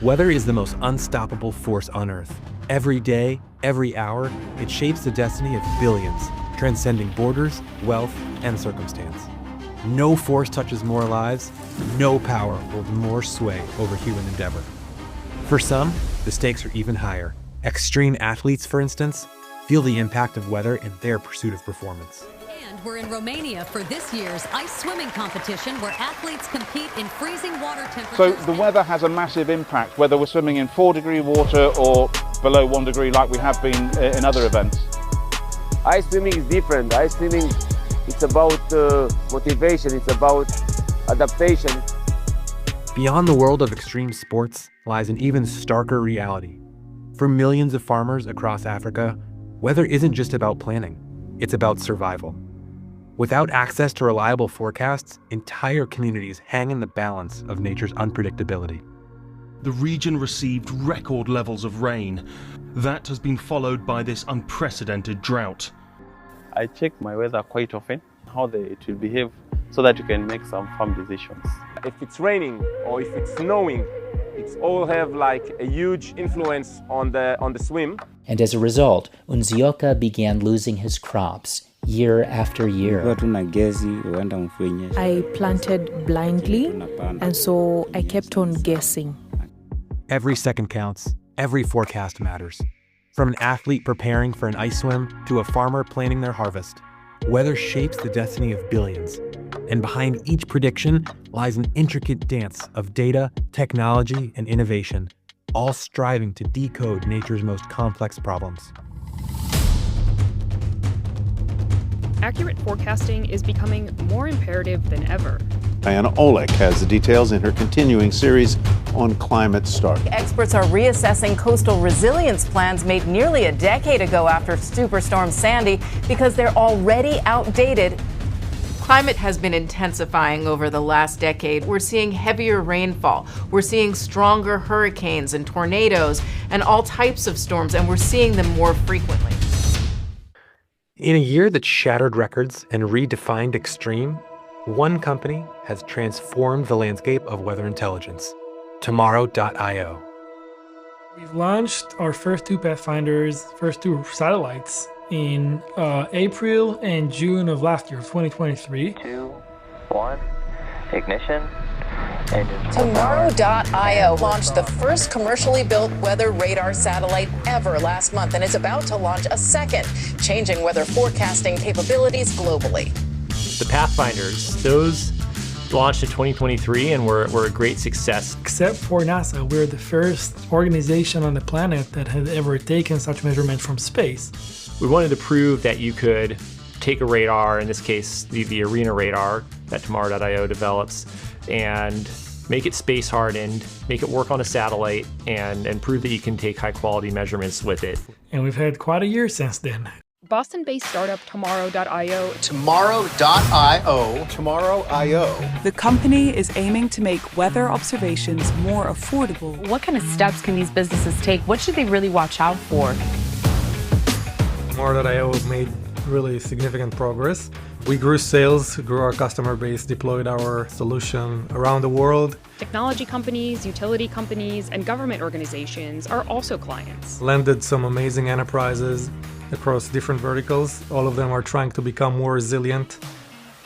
Weather is the most unstoppable force on Earth. Every day, every hour, it shapes the destiny of billions, transcending borders, wealth, and circumstance. No force touches more lives, no power holds more sway over human endeavor. For some, the stakes are even higher. Extreme athletes, for instance, feel the impact of weather in their pursuit of performance. And we're in Romania for this year's ice swimming competition where athletes compete in freezing water temperatures. So the weather has a massive impact, whether we're swimming in 4-degree water or below 1 degree like we have been in other events. Ice swimming is different. Ice swimming, it's about motivation, it's about adaptation. Beyond the world of extreme sports lies an even starker reality. For millions of farmers across Africa, weather isn't just about planning, it's about survival. Without access to reliable forecasts, entire communities hang in the balance of nature's unpredictability. The region received record levels of rain. That has been followed by this unprecedented drought. I check my weather quite often, how it will behave, so that you can make some farm decisions. If it's raining or if it's snowing, it's all have like a huge influence on the swim. And as a result, Unzioka began losing his crops year after year. I planted blindly, and so I kept on guessing. Every second counts, every forecast matters. From an athlete preparing for an ice swim to a farmer planning their harvest, weather shapes the destiny of billions. And behind each prediction lies an intricate dance of data, technology, and innovation, all striving to decode nature's most complex problems. Accurate forecasting is becoming more imperative than ever. Diana Olek has the details in her continuing series on climate start. Experts are reassessing coastal resilience plans made nearly a decade ago after Superstorm Sandy because they're already outdated. Climate has been intensifying over the last decade. We're seeing heavier rainfall. We're seeing stronger hurricanes and tornadoes and all types of storms, and we're seeing them more frequently. In a year that shattered records and redefined extreme, one company has transformed the landscape of weather intelligence, Tomorrow.io. We've launched our first 2 Pathfinders, first 2 satellites in April and June of last year, 2023. 2, 1, ignition. Tomorrow.io launched the first commercially built weather radar satellite ever last month and is about to launch a second, changing weather forecasting capabilities globally. The Pathfinders, those launched in 2023 and were a great success. Except for NASA, we're the first organization on the planet that had ever taken such measurement from space. We wanted to prove that you could take a radar, in this case the Arena radar that Tomorrow.io develops, and make it space hardened, make it work on a satellite, and prove that you can take high quality measurements with it. And we've had quite a year since then. Boston-based startup Tomorrow.io. Tomorrow.io. Tomorrow.io. The company is aiming to make weather observations more affordable. What kind of steps can these businesses take? What should they really watch out for? Tomorrow.io made really significant progress. We grew sales, grew our customer base, deployed our solution around the world. Technology companies, utility companies, and government organizations are also clients. Landed some amazing enterprises across different verticals. All of them are trying to become more resilient.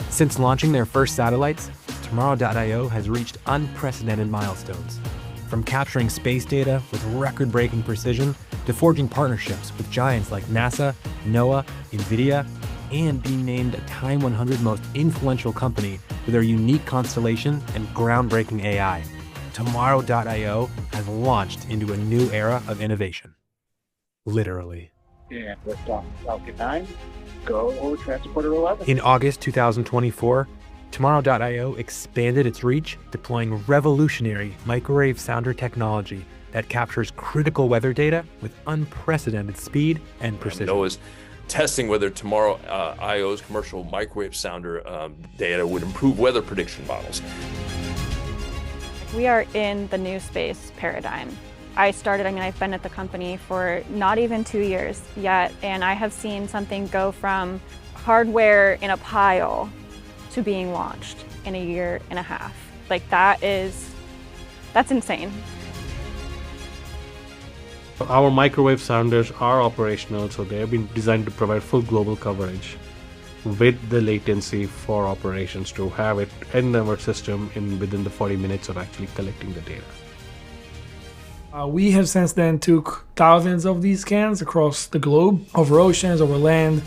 Since launching their first satellites, Tomorrow.io has reached unprecedented milestones. From capturing space data with record-breaking precision to forging partnerships with giants like NASA, NOAA, NVIDIA, and being named a Time 100 most influential company with their unique constellation and groundbreaking AI. Tomorrow.io has launched into a new era of innovation. Literally. And liftoff Falcon 9, go Transporter 11. In August 2024, Tomorrow.io expanded its reach, deploying revolutionary microwave sounder technology that captures critical weather data with unprecedented speed and precision. NOAA's testing whether Tomorrow.io's commercial microwave sounder data would improve weather prediction models. We are in the new space paradigm. I've been at the company for not even 2 years yet, and I have seen something go from hardware in a pile to being launched in a year and a half. Like that's insane. Our microwave sounders are operational, so they have been designed to provide full global coverage with the latency for operations to have it in our system within the 40 minutes of actually collecting the data. We have since then took thousands of these scans across the globe, over oceans, over land,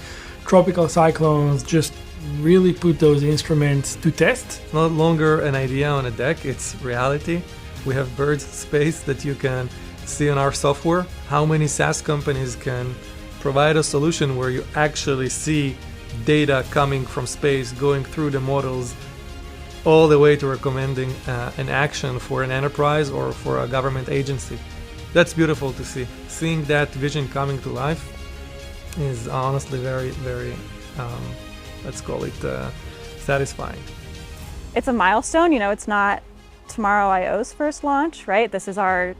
tropical cyclones, just really put those instruments to test. It's no longer an idea on a deck, it's reality. We have birds in space that you can see on our software. How many SaaS companies can provide a solution where you actually see data coming from space, going through the models, all the way to recommending an action for an enterprise or for a government agency. That's beautiful to see. Seeing that vision coming to life is honestly very, very, let's call it satisfying. It's a milestone, it's not Tomorrow.io's first launch, right? This is our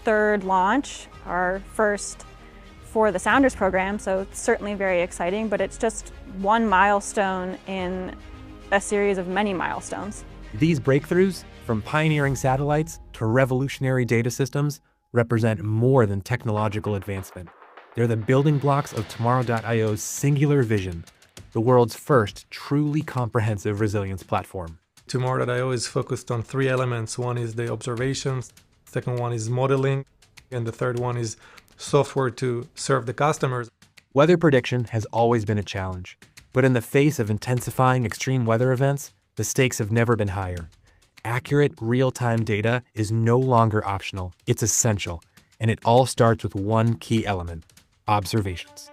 third launch, our first for the Sounders program, so it's certainly very exciting, but it's just one milestone in a series of many milestones. These breakthroughs, from pioneering satellites to revolutionary data systems, represent more than technological advancement. They're the building blocks of Tomorrow.io's singular vision, the world's first truly comprehensive resilience platform. Tomorrow.io is focused on three elements. One is the observations, second one is modeling, and the third one is software to serve the customers. Weather prediction has always been a challenge, but in the face of intensifying extreme weather events, the stakes have never been higher. Accurate, real-time data is no longer optional, it's essential, and it all starts with one key element: observations.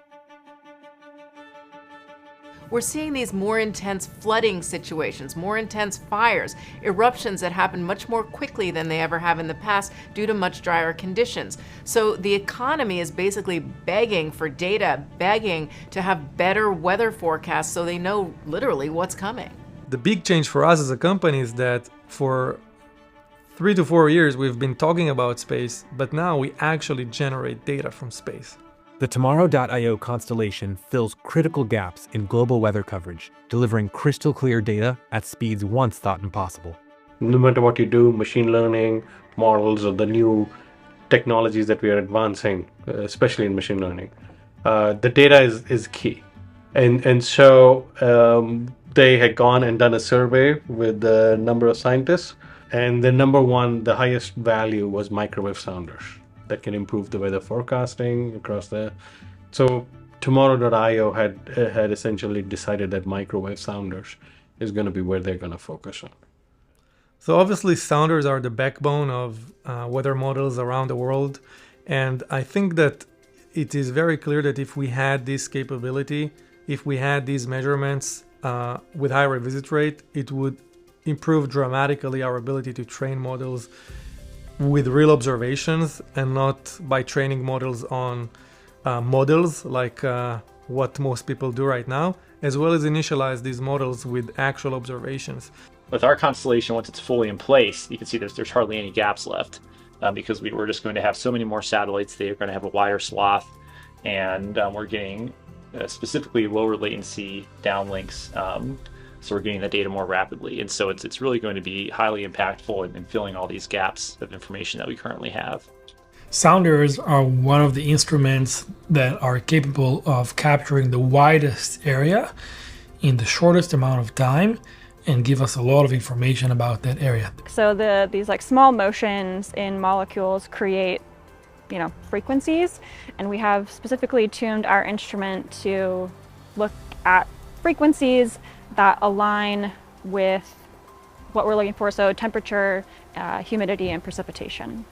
We're seeing these more intense flooding situations, more intense fires, eruptions that happen much more quickly than they ever have in the past due to much drier conditions. So the economy is basically begging for data, begging to have better weather forecasts so they know literally what's coming. The big change for us as a company is that for 3 to 4 years we've been talking about space, but now we actually generate data from space. The Tomorrow.io constellation fills critical gaps in global weather coverage, delivering crystal clear data at speeds once thought impossible. No matter what you do, machine learning models or the new technologies that we are advancing, especially in machine learning, the data is key. And so they had gone and done a survey with a number of scientists, and the number one, the highest value was microwave sounders that can improve the weather forecasting across the. So Tomorrow.io had essentially decided that microwave sounders is going to be where they're going to focus on. So obviously sounders are the backbone of weather models around the world, and I think that it is very clear that if we had this capability, if we had these measurements with high revisit rate, it would improve dramatically our ability to train models with real observations and not by training models on models like what most people do right now, as well as initialize these models with actual observations. With our constellation, once it's fully in place, you can see there's hardly any gaps left because we're just going to have so many more satellites. They're going to have a wider swath, and we're getting specifically lower latency downlinks. So we're getting the data more rapidly. And so it's really going to be highly impactful in filling all these gaps of information that we currently have. Sounders are one of the instruments that are capable of capturing the widest area in the shortest amount of time and give us a lot of information about that area. So these like small motions in molecules create, frequencies, and we have specifically tuned our instrument to look at frequencies that align with what we're looking for, so temperature, humidity, and precipitation.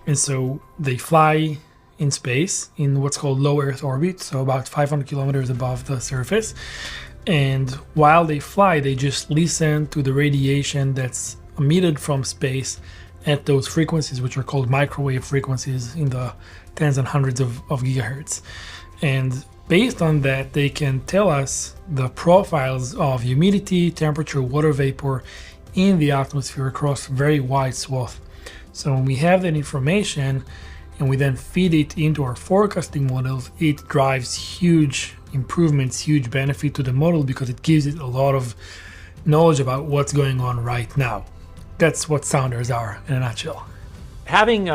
And so they fly in space in what's called low Earth orbit, so about 500 kilometers above the surface. And while they fly, they just listen to the radiation that's emitted from space at those frequencies, which are called microwave frequencies in the tens and hundreds of gigahertz. And based on that, they can tell us the profiles of humidity, temperature, water vapor in the atmosphere across very wide swath. So when we have that information and we then feed it into our forecasting models, it drives huge improvements, huge benefit to the model because it gives it a lot of knowledge about what's going on right now. That's what sounders are in a nutshell. Having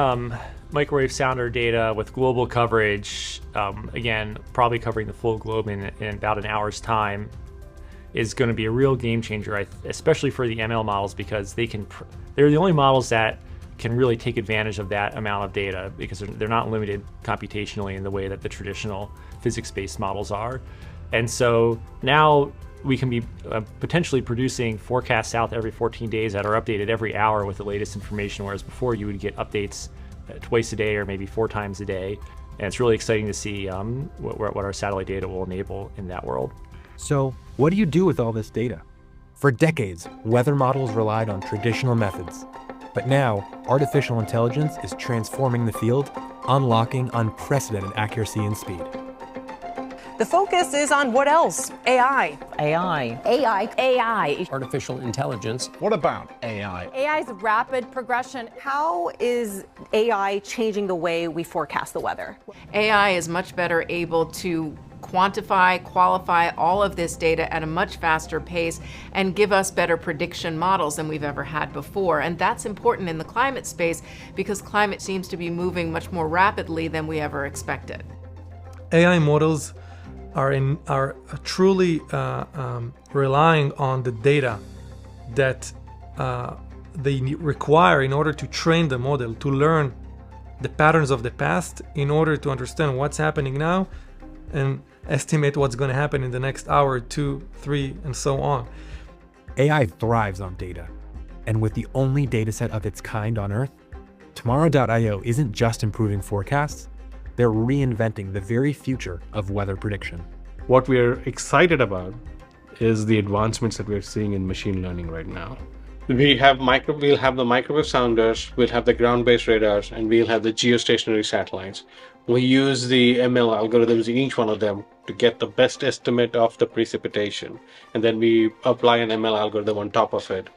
microwave sounder data with global coverage, again, probably covering the full globe in about an hour's time, is going to be a real game changer, especially for the ML models, because they're the only models that can really take advantage of that amount of data, because they're not limited computationally in the way that the traditional physics-based models are. And so now we can be potentially producing forecasts out every 14 days that are updated every hour with the latest information, whereas before you would get updates twice a day or maybe 4 times a day. And it's really exciting to see what our satellite data will enable in that world. So what do you do with all this data? For decades, weather models relied on traditional methods. But now, artificial intelligence is transforming the field, unlocking unprecedented accuracy and speed. The focus is on what else? AI. AI. Artificial intelligence. What about AI? AI's rapid progression. How is AI changing the way we forecast the weather? AI is much better able to quantify, qualify all of this data at a much faster pace and give us better prediction models than we've ever had before. And that's important in the climate space because climate seems to be moving much more rapidly than we ever expected. AI models are truly relying on the data that they require in order to train the model, to learn the patterns of the past in order to understand what's happening now and estimate what's going to happen in the next hour, 2, 3, and so on. AI thrives on data. And with the only dataset of its kind on Earth, Tomorrow.io isn't just improving forecasts, they're reinventing the very future of weather prediction. What we're excited about is the advancements that we're seeing in machine learning right now. We'll have the microwave sounders, we'll have the ground-based radars, and we'll have the geostationary satellites. We use the ML algorithms in each one of them to get the best estimate of the precipitation. And then we apply an ML algorithm on top of it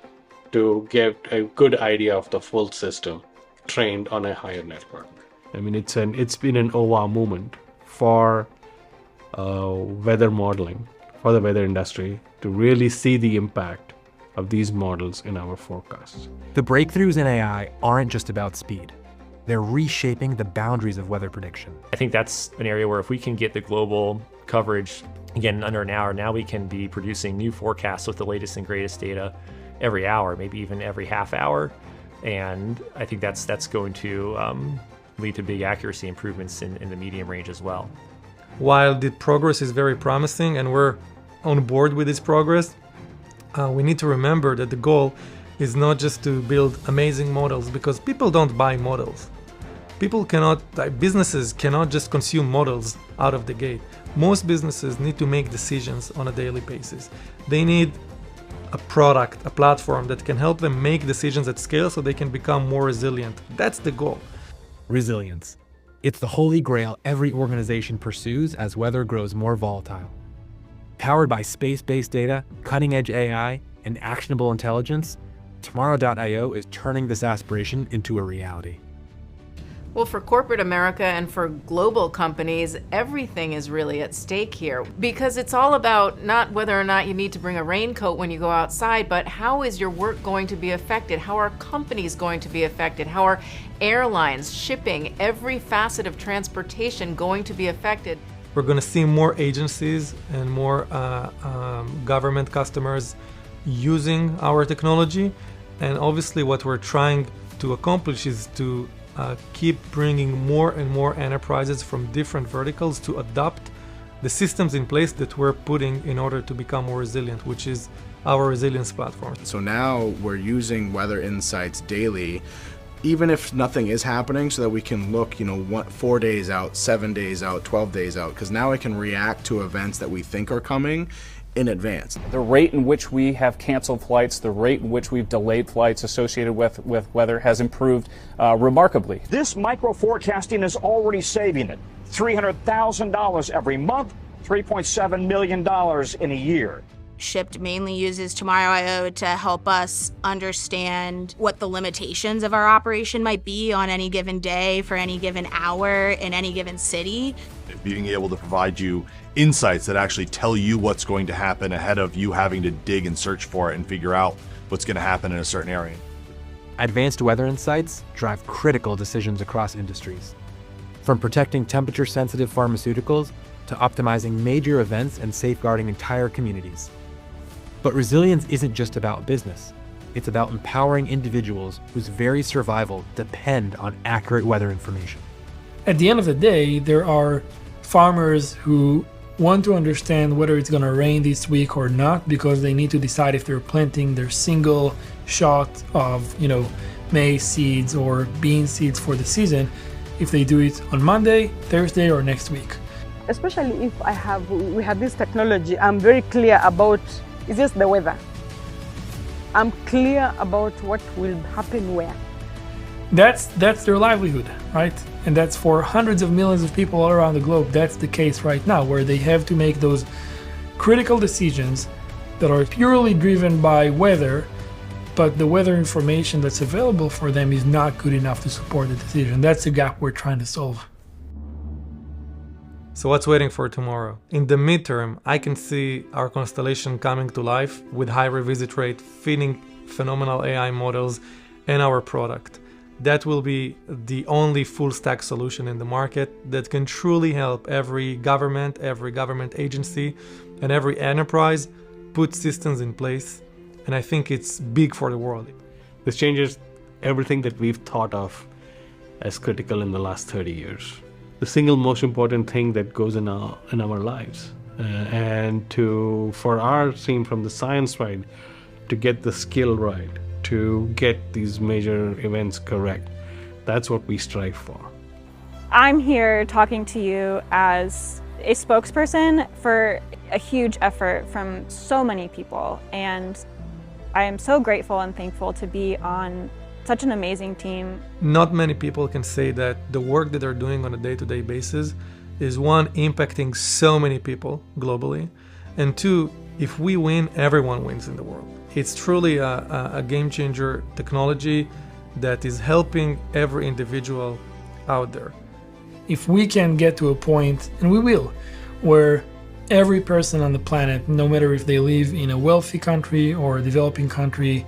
to get a good idea of the full system trained on a higher network. I mean, it's been an OWA moment for weather modeling, for the weather industry, to really see the impact of these models in our forecasts. The breakthroughs in AI aren't just about speed. They're reshaping the boundaries of weather prediction. I think that's an area where if we can get the global coverage, again, in under an hour, now we can be producing new forecasts with the latest and greatest data every hour, maybe even every half hour. And I think that's going to lead to big accuracy improvements in the medium range as well. While the progress is very promising and we're on board with this progress, we need to remember that the goal is not just to build amazing models, because people don't buy models. Businesses cannot just consume models out of the gate. Most businesses need to make decisions on a daily basis. They need a product, a platform that can help them make decisions at scale so they can become more resilient. That's the goal. Resilience. It's the holy grail every organization pursues as weather grows more volatile. Powered by space-based data, cutting-edge AI, and actionable intelligence, Tomorrow.io is turning this aspiration into a reality. Well, for corporate America and for global companies, everything is really at stake here, because it's all about not whether or not you need to bring a raincoat when you go outside, but how is your work going to be affected? How are companies going to be affected? How are airlines, shipping, every facet of transportation going to be affected? We're going to see more agencies and more government customers using our technology. And obviously what we're trying to accomplish is to keep bringing more and more enterprises from different verticals to adopt the systems in place that we're putting in order to become more resilient, which is our resilience platform. So now we're using weather insights daily, even if nothing is happening, so that we can look, 4 days out, 7 days out, 12 days out, because now I can react to events that we think are coming in advance. The rate in which we have canceled flights, the rate in which we've delayed flights associated with weather has improved remarkably. This micro forecasting is already saving it $300,000 every month, $3.7 million in a year. Shipped mainly uses Tomorrow.io to help us understand what the limitations of our operation might be on any given day, for any given hour, in any given city. Being able to provide you insights that actually tell you what's going to happen ahead of you having to dig and search for it and figure out what's going to happen in a certain area. Advanced weather insights drive critical decisions across industries. From protecting temperature-sensitive pharmaceuticals to optimizing major events and safeguarding entire communities. But resilience isn't just about business. It's about empowering individuals whose very survival depend on accurate weather information. At the end of the day, there are farmers who want to understand whether it's going to rain this week or not because they need to decide if they're planting their single shot of, maize seeds or bean seeds for the season, if they do it on Monday, Thursday, or next week. Especially if we have this technology, I'm very clear about, it's just the weather. I'm clear about what will happen where. That's their livelihood, right? And that's for hundreds of millions of people all around the globe. That's the case right now, where they have to make those critical decisions that are purely driven by weather, but the weather information that's available for them is not good enough to support the decision. That's the gap we're trying to solve. So what's waiting for tomorrow? In the midterm, I can see our constellation coming to life with high revisit rate, feeding phenomenal AI models, and our product. That will be the only full stack solution in the market that can truly help every government agency, and every enterprise put systems in place. And I think it's big for the world. This changes everything that we've thought of as critical in the last 30 years. The single most important thing that goes in our lives. And for our team from the science side to get the skill right, to get these major events correct. That's what we strive for. I'm here talking to you as a spokesperson for a huge effort from so many people, and I am so grateful and thankful to be on such an amazing team. Not many people can say that the work that they're doing on a day-to-day basis is one, impacting so many people globally, and two, if we win, everyone wins in the world. It's truly a game-changer technology that is helping every individual out there. If we can get to a point, and we will, where every person on the planet, no matter if they live in a wealthy country or a developing country,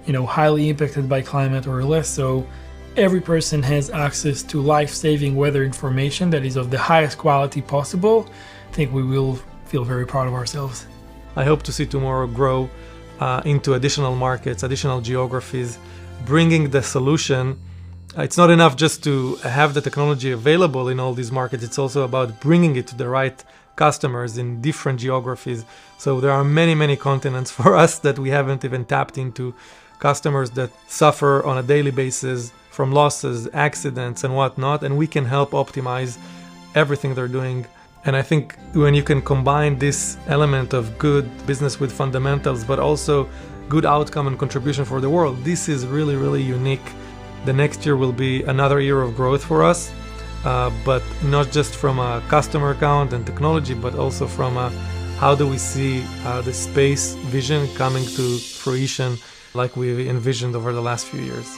highly impacted by climate or less so, every person has access to life-saving weather information that is of the highest quality possible, I think we will feel very proud of ourselves. I hope to see tomorrow grow into additional markets, additional geographies, bringing the solution. It's not enough just to have the technology available in all these markets, it's also about bringing it to the right customers in different geographies. So there are many, many continents for us that we haven't even tapped into, customers that suffer on a daily basis from losses, accidents, and whatnot, and we can help optimize everything they're doing. And I think when you can combine this element of good business with fundamentals, but also good outcome and contribution for the world, this is really, really unique. The next year will be another year of growth for us, but not just from a customer account and technology, but also from how do we see the space vision coming to fruition like we envisioned over the last few years.